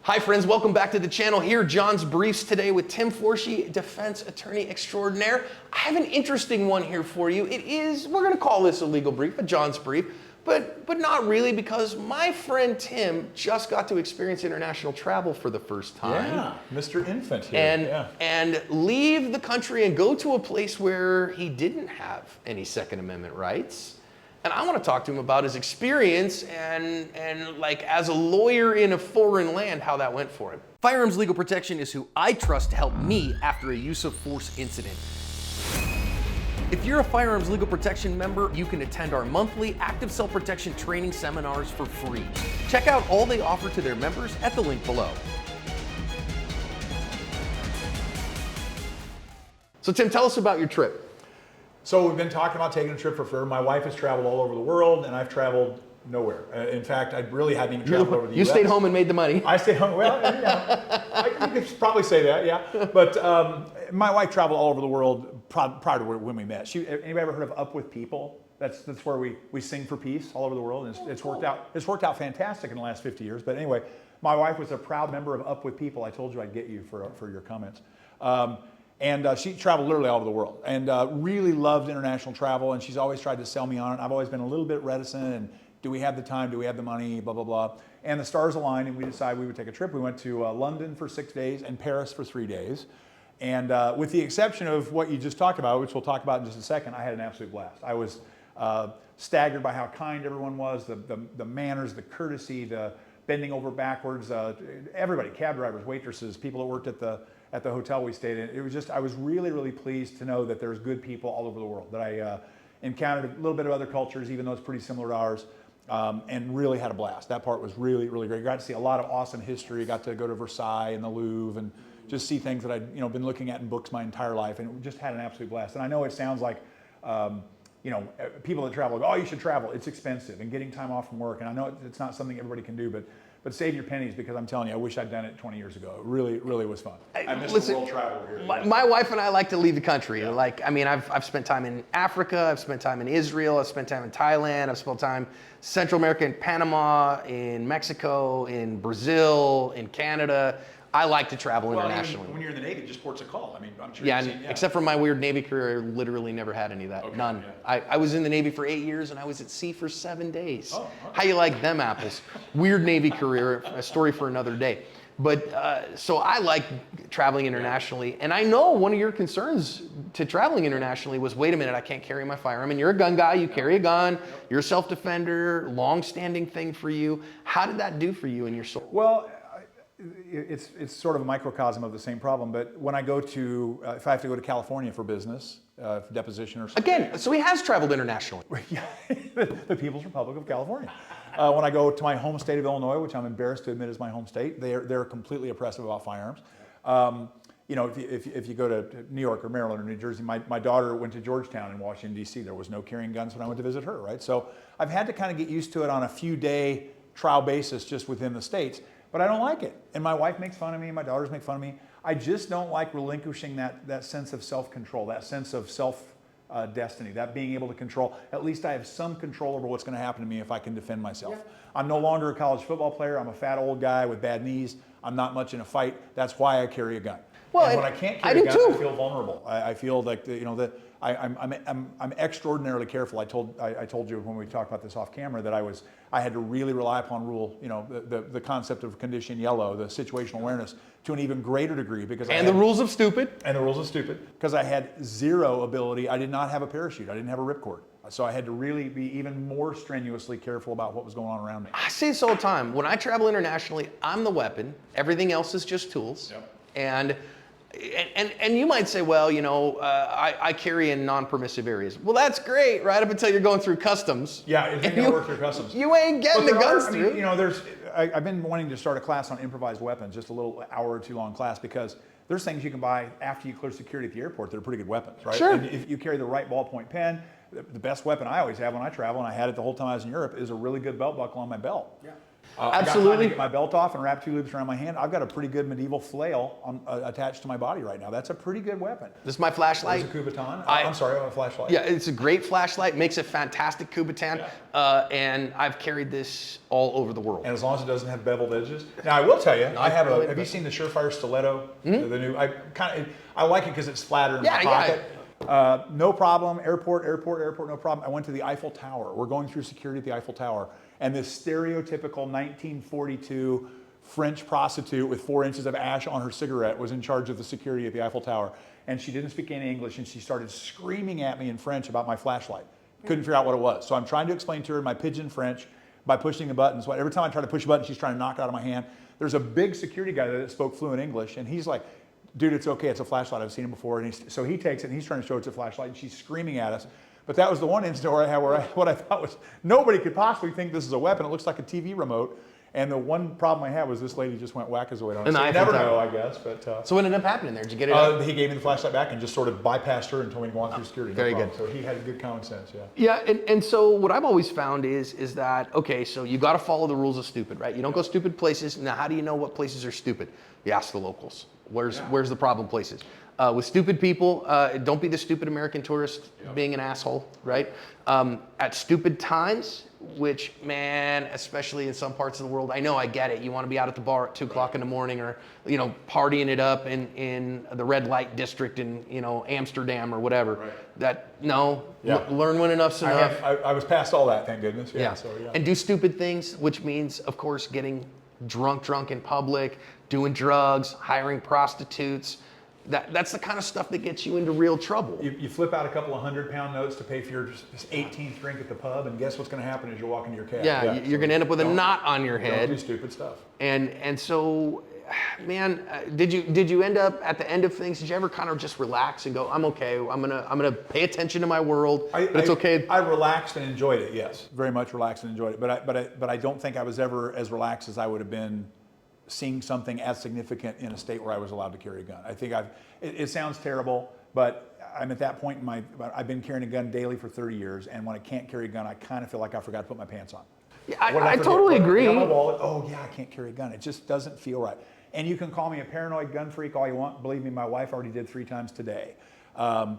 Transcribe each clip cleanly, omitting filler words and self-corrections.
Hi friends, welcome back to the channel. Here, John's Briefs today with Tim Forshee, Defense Attorney Extraordinaire. I have an interesting one here for you. We're gonna call this a legal brief, a John's Brief, but not really, because my friend Tim just got to experience international travel for the first time. Yeah, Mr. Infant here. And leave the country and go to a place where he didn't have any Second Amendment rights. And I want to talk to him about his experience and like as a lawyer in a foreign land, how that went for him. Firearms Legal Protection is who I trust to help me after a use of force incident. If you're a Firearms Legal Protection member, you can attend our monthly active self-protection training seminars for free. Check out all they offer to their members at the link below. So Tim, tell us about your trip. So we've been talking about taking a trip for fur. My wife has traveled all over the world, and I've traveled nowhere. In fact, I really hadn't even traveled over the U.S. You stayed home and made the money. I stayed home. Well, yeah, you could probably say that, yeah. But my wife traveled all over the world prior to when we met. Anybody ever heard of Up With People? That's where we sing for peace all over the world, and it's worked out. It's worked out fantastic in the last 50 years. But anyway, my wife was a proud member of Up With People. I told you I'd get you for your comments. And she traveled literally all over the world and really loved international travel, and she's always tried to sell me on it. I've always been a little bit reticent, and do we have the time, do we have the money, blah, blah, blah. And the stars aligned, and we decided we would take a trip. We went to London for 6 days and Paris for 3 days. And with the exception of what you just talked about, which we'll talk about in just a second, I had an absolute blast. I was staggered by how kind everyone was, the manners, the courtesy, the bending over backwards, everybody, cab drivers, waitresses, people that worked at the hotel we stayed in. It was just, I was really, really pleased to know that there's good people all over the world, that I encountered a little bit of other cultures, even though it's pretty similar to ours, and really had a blast. That part was really, really great. Got to see a lot of awesome history. Got to go to Versailles and the Louvre and just see things that I'd been looking at in books my entire life, and just had an absolute blast. And I know it sounds like, people that travel go, oh, you should travel. It's expensive, and getting time off from work. And I know it's not something everybody can do, but save your pennies, because I'm telling you, I wish I'd done it 20 years ago. It really, really was fun. I missed the world travel here. My wife and I like to leave the country. Yeah. I've spent time in Africa, I've spent time in Israel, I've spent time in Thailand, I've spent time Central America, in Panama, in Mexico, in Brazil, in Canada. I like to travel internationally. When you're in the Navy, just ports a call. I mean, I'm sure yeah, except for my weird Navy career, I literally never had any of that. Okay, none. Yeah. I was in the Navy for 8 years, and I was at sea for 7 days. Oh, okay. How you like them apples? Weird Navy career, a story for another day. But so I like traveling internationally, and I know one of your concerns to traveling internationally was, wait a minute, I can't carry my firearm. And you're a gun guy, you carry a gun, you're a self-defender, long-standing thing for you. How did that do for you and your soul? Well, it's sort of a microcosm of the same problem, but when I go to, if I have to go to California for business, for deposition or something. Again, so he has traveled internationally. Yeah, the People's Republic of California. When I go to my home state of Illinois, which I'm embarrassed to admit is my home state, they're completely oppressive about firearms. If you go to New York or Maryland or New Jersey, my daughter went to Georgetown in Washington, D.C. There was no carrying guns when I went to visit her, right? So I've had to kind of get used to it on a few-day trial basis just within the states. But I don't like it. And my wife makes fun of me, my daughters make fun of me. I just don't like relinquishing that sense of self-control, that sense of self-destiny, that being able to control. At least I have some control over what's going to happen to me if I can defend myself. Yeah. I'm no longer a college football player. I'm a fat old guy with bad knees. I'm not much in a fight. That's why I carry a gun. Well, and when I can't carry a gun, I feel vulnerable. I feel like I'm extraordinarily careful. I told you when we talked about this off camera that I had to really rely upon the concept of condition yellow, the situational awareness, to an even greater degree, because the rules of stupid. And the rules of stupid, because I had zero ability. I did not have a parachute. I didn't have a ripcord. So I had to really be even more strenuously careful about what was going on around me. I say this all the time. When I travel internationally, I'm the weapon. Everything else is just tools. Yep. And you might say, well, I carry in non-permissive areas. Well, that's great, right up until you're going through customs. Yeah, if you work through customs. You ain't getting the guns through. I've been wanting to start a class on improvised weapons, just a little hour or two long class, because there's things you can buy after you clear security at the airport that are pretty good weapons, right? Sure. And if you carry the right ballpoint pen, the best weapon I always have when I travel, and I had it the whole time I was in Europe, is a really good belt buckle on my belt. Yeah. I got time to Absolutely. get my belt off and wrap 2 loops around my hand. I've got a pretty good medieval flail attached to my body right now. That's a pretty good weapon. This is my flashlight. There's a Kubaton. I- I'm sorry, a flashlight. Yeah, it's a great flashlight. Makes a fantastic Kubaton. And I've carried this all over the world. And as long as it doesn't have beveled edges. Now I will tell you, I have really, have you seen the Surefire Stiletto? The new. I like it because it's flatter in Yeah, the pocket. No problem. Airport, no problem. I went to the Eiffel Tower. We're going through security at the Eiffel Tower, and this stereotypical 1942 French prostitute with 4 inches of ash on her cigarette was in charge of the security at the Eiffel Tower, and she didn't speak any English, and she started screaming at me in French about my flashlight. Couldn't figure out what it was, so I'm trying to explain to her in my pidgin French by pushing the buttons. So every time I try to push a button, she's trying to knock it out of my hand. There's a big security guy that spoke fluent English, and he's like, dude, it's okay, it's a flashlight, I've seen it before. And so he takes it and he's trying to show it's a flashlight, and she's screaming at us. But that was the one incident where I had what I thought was, nobody could possibly think this is a weapon. It looks like a TV remote. And the one problem I had was this lady just went wackazoid on it. So you never know, I guess. But So what ended up happening there? Did you get it? He gave me the flashlight back and just sort of bypassed her and told me to go on through security. Very good. So he had good common sense, yeah. Yeah, and so what I've always found is that, okay, so you got to follow the rules of stupid, right? You don't go stupid places. Now, how do you know what places are stupid? You ask the locals. Where's the problem places? With stupid people, don't be the stupid American tourist being an asshole, right? At stupid times, which, man, especially in some parts of the world, I know, I get it. You want to be out at the bar at 2 o'clock in the morning, or, partying it up in the red light district in, Amsterdam or whaver. Right. Learn when enough's enough. I was past all that, thank goodness. Yeah. So, And do stupid things, which means, of course, getting drunk in public, doing drugs, hiring prostitutes. That's the kind of stuff that gets you into real trouble. You flip out a couple of 100-pound notes to pay for your 18th drink at the pub, and guess what's going to happen as you walk into your cab? You're going to end up with a knot on your head. Don't do stupid stuff. And so, man, did you end up at the end of things? Did you ever kind of just relax and go, I'm okay. I'm gonna pay attention to my world. It's okay. I relaxed and enjoyed it. Yes, very much relaxed and enjoyed it. But I don't think I was ever as relaxed as I would have been seeing something as significant in a state where I was allowed to carry a gun. I think it sounds terrible, but I'm at that point I've been carrying a gun daily for 30 years, and when I can't carry a gun, I kind of feel like I forgot to put my pants on. Yeah, I totally agree. My wallet, oh yeah, I can't carry a gun. It just doesn't feel right. And you can call me a paranoid gun freak all you want. Believe me, my wife already did 3 times today. But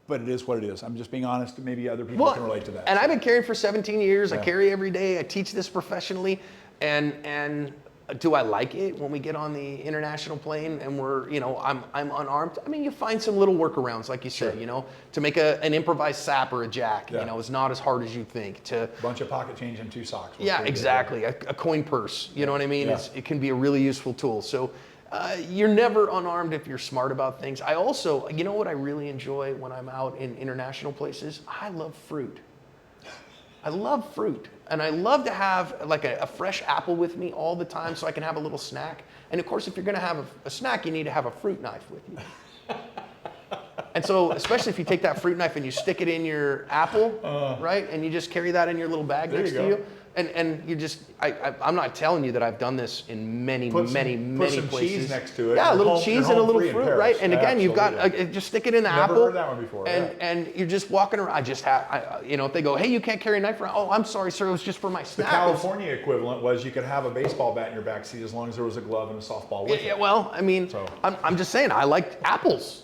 it is what it is. I'm just being honest. Maybe other people can relate to that. And I've been carrying for 17 years. I carry every day. I teach this professionally. And do I like it when we get on the international plane and I'm unarmed? I mean, you find some little workarounds, like you said, to make an improvised sap or a jack, it's not as hard as you think. To bunch of pocket change and 2 socks. Yeah, exactly. A coin purse, you know what I mean? Yeah. It can be a really useful tool. So you're never unarmed if you're smart about things. I also, what I really enjoy when I'm out in international places? I love fruit. I love fruit. And I love to have like a fresh apple with me all the time so I can have a little snack. And of course, if you're going to have a snack, you need to have a fruit knife with you. And so, especially if you take that fruit knife and you stick it in your apple, right? And you just carry that in your little bag next to you. And you just, I'm not telling you that I've done this in many put places. Some cheese next to it. Yeah, a little cheese and a little fruit, right? And again, Absolutely. you've got, just stick it in the Never apple. heard that one before. And you're just walking around. If they go, hey, you can't carry a knife around. Oh, I'm sorry, sir, it was just for my snack. The California equivalent was you could have a baseball bat in your backseat as long as there was a glove and a softball with it. Yeah, well, I mean, I'm just saying, I like apples.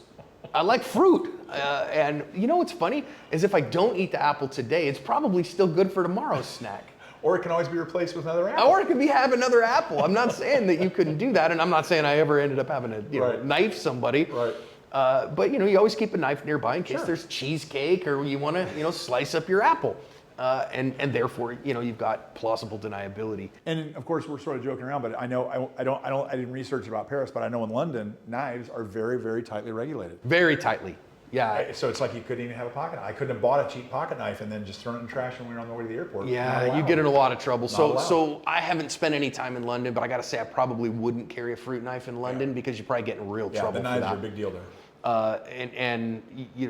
I like fruit. And what's funny is if I don't eat the apple today, it's probably still good for tomorrow's snack. Or it can always be replaced with another apple. Or it could have another apple. I'm not saying that you couldn't do that, and I'm not saying I ever ended up having to knife somebody. Right. But you always keep a knife nearby in case there's cheesecake or you want to slice up your apple. And therefore you've got plausible deniability. And of course we're sort of joking around, but I know I didn't research about Paris, but I know in London knives are very, very tightly regulated. Very tightly. Yeah. So it's like you couldn't even have a pocket knife. I couldn't have bought a cheap pocket knife and then just thrown it in the trash when we were on the way to the airport. Yeah, you get in a lot of trouble. So I haven't spent any time in London, but I got to say I probably wouldn't carry a fruit knife in London because you probably get in real trouble. The knives for that. are a big deal there. And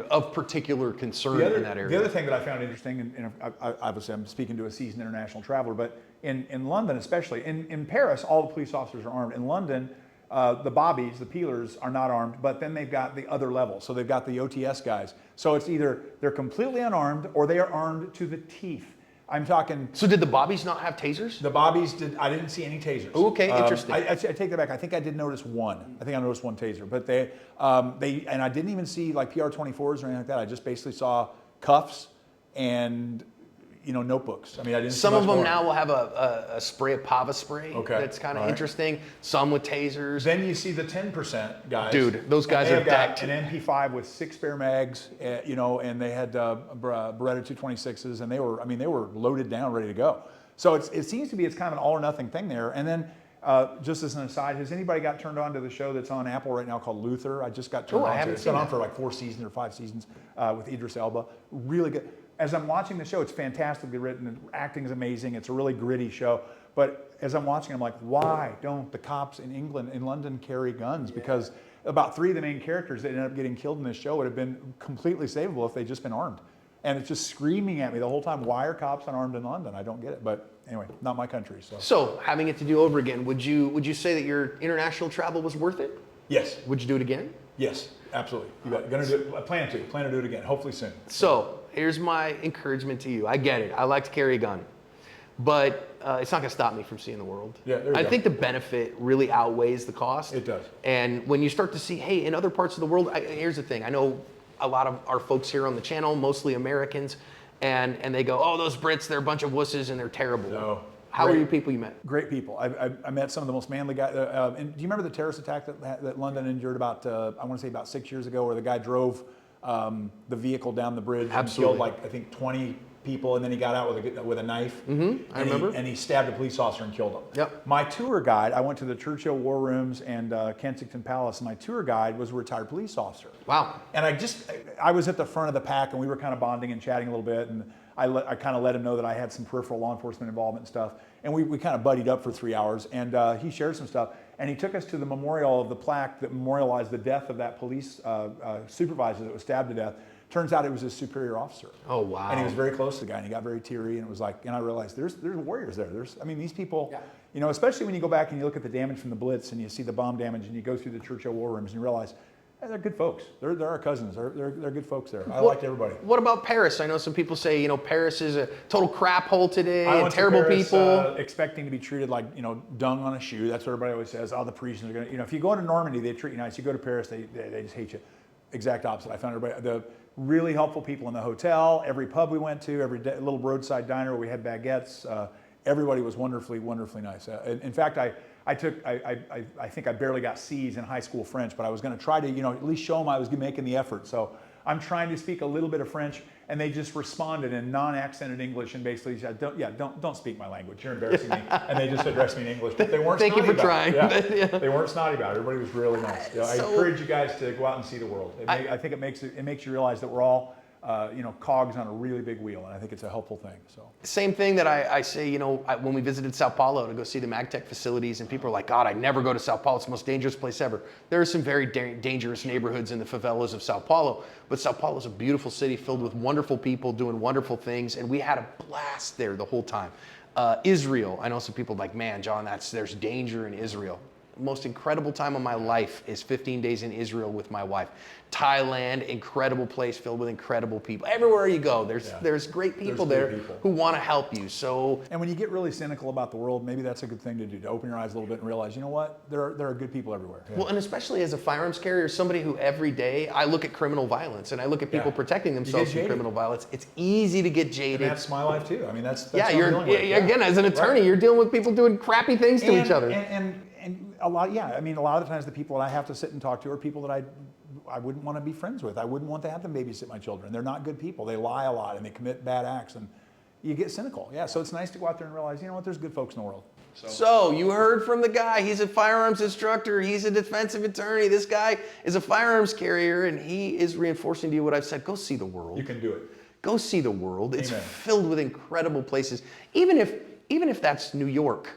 of particular concern in that area. The other thing that I found interesting, and obviously I'm speaking to a seasoned international traveler, but in London especially, in Paris all the police officers are armed. In London, the bobbies, the peelers are not armed, but then they've got the other level. So they've got the OTS guys. So it's either they're completely unarmed or they are armed to the teeth. I'm talking. So did the Bobbies not have tasers? The Bobbies did. I didn't see any tasers. Okay, interesting. I take that back. I think I did notice one. I think I noticed one taser, but they and I didn't even see like PR-24s or anything like that. I just basically saw cuffs and notebooks. I mean, I didn't. Some see of much them more. now will have a spray, a Pava spray. Okay, That's kind of right. interesting. Some with tasers. Then you see the 10% guys. Dude, those guys and are they've got decked. an MP5 with 6 spare mags, and they had Beretta 226s, and they were loaded down, ready to go. So it seems to be it's kind of an all or nothing thing there. And then just as an aside, has anybody got turned on to the show that's on Apple right now called Luther? I just got turned on to it. It's been on for like 4 seasons or 5 seasons with Idris Elba. Really good. As I'm watching the show, it's fantastically written. The acting is amazing. It's a really gritty show. But as I'm watching, I'm like, why don't the cops in London carry guns? Because about 3 of the main characters that ended up getting killed in this show would have been completely savable if they'd just been armed. And it's just screaming at me the whole time, why are cops unarmed in London? I don't get it. But anyway, not my country. So having it to do over again, would you say that your international travel was worth it? Yes. Would you do it again? Yes, absolutely. You got gonna do it. I plan to do it again. Hopefully soon. So here's my encouragement to you. I get it. I like to carry a gun, but it's not going to stop me from seeing the world. Yeah, there you I go. think the benefit really outweighs the cost. It does. And when you start to see, hey, in other parts of the world, here's the thing. I know a lot of our folks here on the channel, mostly Americans, and they go, oh, those Brits, they're a bunch of wusses and they're terrible. No. How are you people you met? Great people. I met some of the most manly guys. And do you remember the terrorist attack that London endured about, I want to say about 6 years ago, where the guy drove the vehicle down the bridge Absolutely. and killed I think 20 people, and then he got out with a knife. Mm-hmm. I remember. And he stabbed a police officer and killed him. Yep. My tour guide, I went to the Churchill War Rooms and Kensington Palace, and my tour guide was a retired police officer. Wow. And I was at the front of the pack, and we were kind of bonding and chatting a little bit, and I kind of let him know that I had some peripheral law enforcement involvement and stuff. And we kind of buddied up for 3 hours, and he shared some stuff. And he took us to the memorial of the plaque that memorialized the death of that police supervisor that was stabbed to death. Turns out it was his superior officer. Oh, wow. And he was very close to the guy, and he got very teary, and it was like, and I realized there's warriors there. These people, especially when you go back and you look at the damage from the Blitz, and you see the bomb damage, and you go through the Churchill War Rooms, and you realize, hey, they're good folks. They're our cousins. They're good folks there. I liked everybody. What about Paris? I know some people say, Paris is a total crap hole today, I and went terrible to Paris, people. Expecting to be treated like, dung on a shoe. That's what everybody always says. Oh, the Parisians are going to, if you go to Normandy, they treat you nice. You go to Paris, they just hate you. Exact opposite. I found the really helpful people in the hotel, every pub we went to, every little roadside diner where we had baguettes. Everybody was wonderfully, wonderfully nice. In fact, I think I barely got C's in high school French, but I was going to try to, at least show them I was making the effort. So I'm trying to speak a little bit of French, and they just responded in non-accented English and basically said, don't speak my language. You're embarrassing me. And they just addressed me in English, but they weren't. Thank you for trying. Yeah. They weren't snotty about it. Everybody was really nice. I encourage you guys to go out and see the world. I think it makes you realize that we're all cogs on a really big wheel, and I think it's a helpful thing. So same thing that I say, when we visited Sao Paulo to go see the MagTech facilities, and people are like, God, I never go to Sao Paulo. It's the most dangerous place ever. There are some very dangerous neighborhoods in the favelas of Sao Paulo, but Sao Paulo is a beautiful city filled with wonderful people doing wonderful things, and we had a blast there the whole time. Israel, I know some people are like, man, John, there's danger in Israel. Most incredible time of my life is 15 days in Israel with my wife. Thailand, incredible place filled with incredible people. Everywhere you go, there's great people there who want to help you. So, and when you get really cynical about the world, maybe that's a good thing to do, to open your eyes a little bit and realize, you know what, there are good people everywhere. Yeah. Well, and especially as a firearms carrier, somebody who every day I look at criminal violence and I look at people protecting themselves from criminal violence. It's easy to get jaded. And that's my life too. I mean, that's again, as an attorney, you're dealing with people doing crappy things to each other. And a lot, I mean, a lot of the times the people that I have to sit and talk to are people that I wouldn't want to be friends with. I wouldn't want to have them babysit my children. They're not good people. They lie a lot and they commit bad acts, and you get cynical. Yeah, so it's nice to go out there and realize, you know what, there's good folks in the world. So you heard from the guy. He's a firearms instructor. He's a defensive attorney. This guy is a firearms carrier, and he is reinforcing to you what I've said. Go see the world. You can do it. Go see the world. Amen. It's filled with incredible places. Even if that's New York.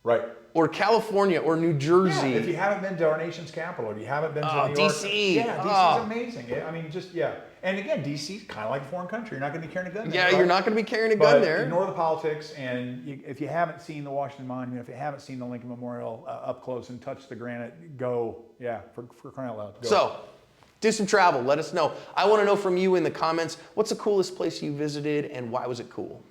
Right. Or California, or New Jersey. Yeah, if you haven't been to our nation's capital, if you haven't been to New York. DC. Yeah, DC's amazing. I mean, and again, DC's kind of like a foreign country. You're not going to be carrying a gun there. Yeah, right? You're not going to be carrying a gun there. Ignore the politics, and if you haven't seen the Washington Monument, if you haven't seen the Lincoln Memorial up close and touch the granite, go. Yeah, for crying out loud. Go. So, do some travel. Let us know. I want to know from you in the comments, what's the coolest place you visited and why was it cool?